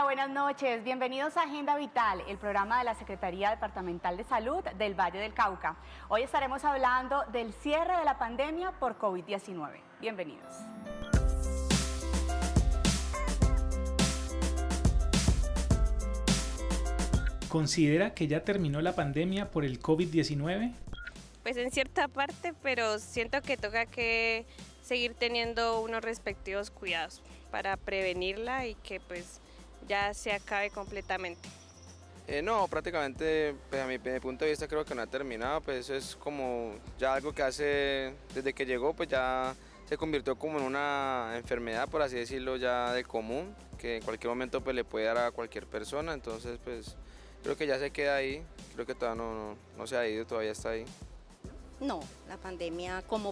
buenas noches. Bienvenidos a Agenda Vital, el programa de la Secretaría Departamental de Salud del Valle del Cauca. Hoy estaremos hablando del cierre de la pandemia por COVID-19. Bienvenidos. ¿Considera que ya terminó la pandemia por el COVID-19? Pues en cierta parte, pero siento que toca que seguir teniendo unos respectivos cuidados para prevenirla y que pues ya se acabe completamente. No, prácticamente pues, a mi punto de vista creo que no ha terminado, pues eso es como ya algo que hace, desde que llegó pues ya se convirtió como en una enfermedad, por así decirlo, ya de común, que en cualquier momento pues le puede dar a cualquier persona, entonces pues creo que ya se queda ahí, creo que todavía no se ha ido, todavía está ahí. No, la pandemia como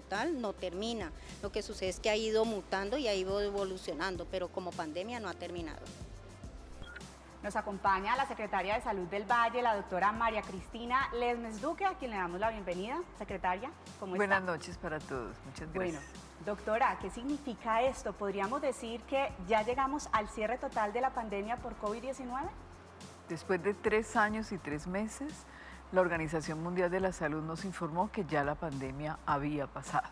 tal no termina. Lo que sucede es que ha ido mutando y ha ido evolucionando, pero como pandemia no ha terminado. Nos acompaña la secretaria de Salud del Valle, la doctora María Cristina Lesmes Duque, a quien le damos la bienvenida. Secretaria, ¿cómo está? Buenas noches para todos, muchas gracias. Bueno, doctora, ¿qué significa esto? ¿Podríamos decir que ya llegamos al cierre total de la pandemia por COVID-19? Después de 3 años y 3 meses, la Organización Mundial de la Salud nos informó que ya la pandemia había pasado.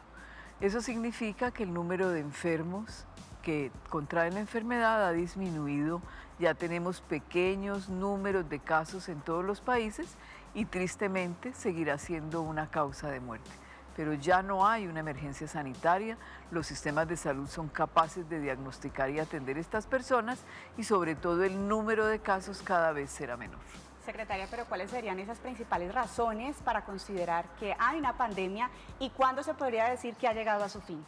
Eso significa que el número de enfermos que contraen la enfermedad ha disminuido, ya tenemos pequeños números de casos en todos los países y tristemente seguirá siendo una causa de muerte. Pero ya no hay una emergencia sanitaria, los sistemas de salud son capaces de diagnosticar y atender a estas personas y sobre todo el número de casos cada vez será menor. Secretaria, pero ¿cuáles serían esas principales razones para considerar que hay una pandemia y cuándo se podría decir que ha llegado a su fin?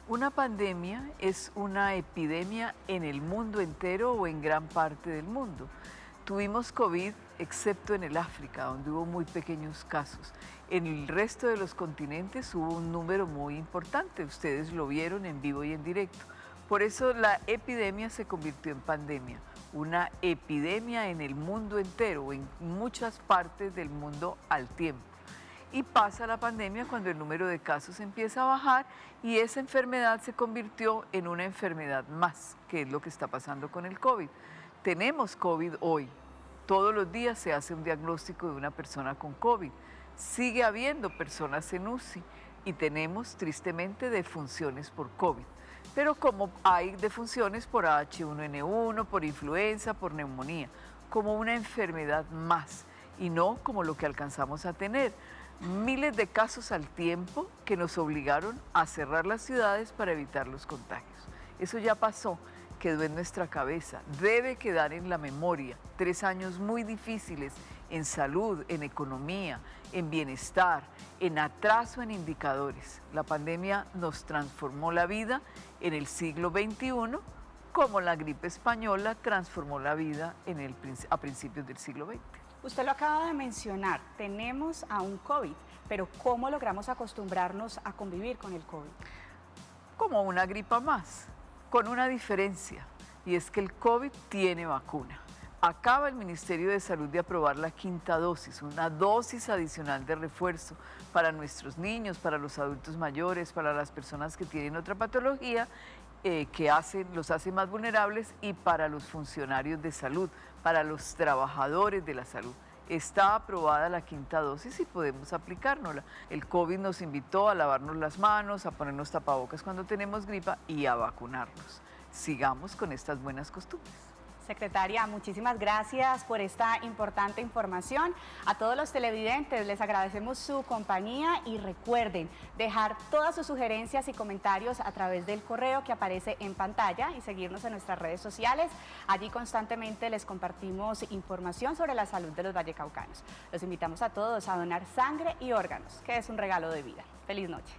Una pandemia es una epidemia en el mundo entero o en gran parte del mundo. Tuvimos COVID excepto en el África, donde hubo muy pequeños casos. En el resto de los continentes hubo un número muy importante, ustedes lo vieron en vivo y en directo. Por eso la epidemia se convirtió en pandemia. Una epidemia en el mundo entero, en muchas partes del mundo al tiempo. Y pasa la pandemia cuando el número de casos empieza a bajar y esa enfermedad se convirtió en una enfermedad más, que es lo que está pasando con el COVID. Tenemos COVID hoy, todos los días se hace un diagnóstico de una persona con COVID. Sigue habiendo personas en UCI y tenemos tristemente defunciones por COVID. Pero como hay defunciones por H1N1, por influenza, por neumonía, como una enfermedad más y no como lo que alcanzamos a tener. Miles de casos al tiempo que nos obligaron a cerrar las ciudades para evitar los contagios. Eso ya pasó, quedó en nuestra cabeza, debe quedar en la memoria. 3 años muy difíciles en salud, en economía, en bienestar, en atraso en indicadores. La pandemia nos transformó la vida en el siglo XXI, como la gripe española transformó la vida a principios del siglo XX. Usted lo acaba de mencionar, tenemos a un COVID, pero ¿cómo logramos acostumbrarnos a convivir con el COVID? Como una gripa más, con una diferencia, y es que el COVID tiene vacuna. Acaba el Ministerio de Salud de aprobar la 5ª dosis, una dosis adicional de refuerzo para nuestros niños, para los adultos mayores, para las personas que tienen otra patología que los hace más vulnerables y para los funcionarios de salud, para los trabajadores de la salud. Está aprobada la 5ª dosis y podemos aplicárnosla. El COVID nos invitó a lavarnos las manos, a ponernos tapabocas cuando tenemos gripa y a vacunarnos. Sigamos con estas buenas costumbres. Secretaria, muchísimas gracias por esta importante información. A todos los televidentes les agradecemos su compañía y recuerden dejar todas sus sugerencias y comentarios a través del correo que aparece en pantalla y seguirnos en nuestras redes sociales. Allí constantemente les compartimos información sobre la salud de los vallecaucanos. Los invitamos a todos a donar sangre y órganos, que es un regalo de vida. Feliz noche.